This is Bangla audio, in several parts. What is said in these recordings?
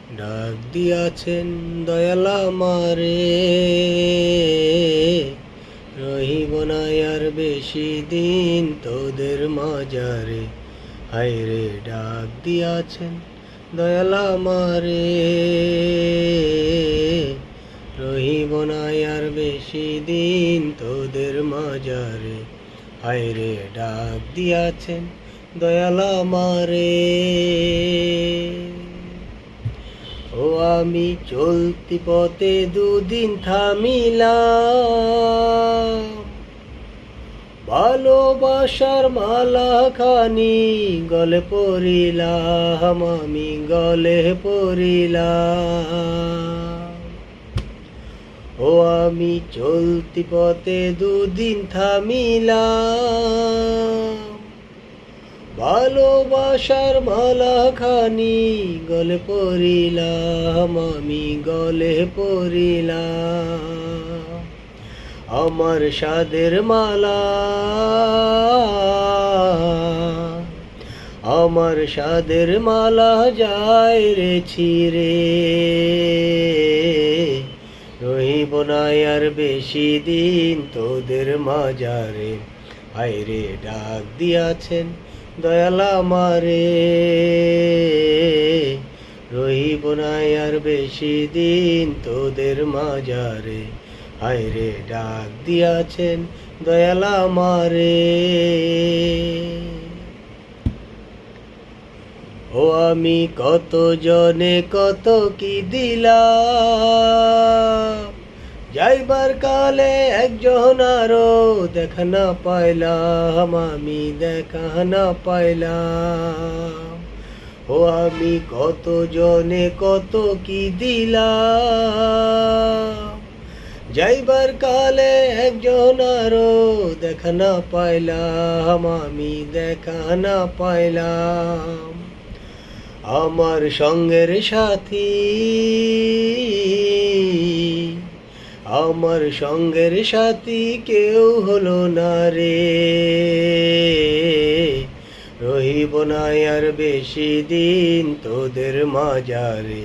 ডাক দিয়াছেন দয়াল আমারে, রহিব না আর বেশি দিন তোদের মাজারে। হায়রে ডাক দিয়াছেন দয়াল আমারে, রহিব না আর বেশি দিন তোদের মাজারে। হায়রে ডাক দিয়াছেন দয়াল আমারে। ও আমি চলতি পথে দুদিন থামিলাম, ভালোবাসার মালা খানি গলে পরিলাম, আমি গলে পরিলাম। ও আমি চলতি পথে দুদিন থামিলাম, ভালোবাসার মালা খানি গলে পরিলাম, আমি গলে পরিলাম। আমার সাদের মালা, আমার সাদের মালা যায় রে ছিঁড়ে, রহিব না আর বেশি দিন তোদের মাজারে। হায়রে ডাক দিয়াছেন দয়াল আমারে, রহিব না আর বেশি দিন তোদের মাজারে। হায়রে ডাক দিয়াছেন দয়াল আমারে। ও আমি কত জনে কত কি দিলাম, যাইবার কালে একজন আরো দেখা না পাইলাম, আমি দেখা না পাইলাম। ও আমি কত জনে কত কি দিলাম, যাইবার কালে একজন আরো দেখা না পাইলাম, আমি দেখা না পাইলাম। আমার সঙ্গের সাথী, আমার সঙ্গের সাথী কেউ হলো না রে, রহিব না আর বেশি দিন তোদের মাজারে।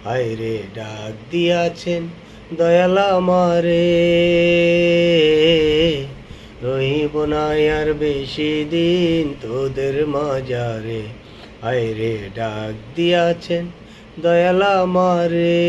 হায়রে ডাক দিয়াছেন দয়াল আমারে, রহিব না আর বেশি দিন তোদের মাজারে। হায়রে ডাক দিয়াছেন দয়াল আমারে।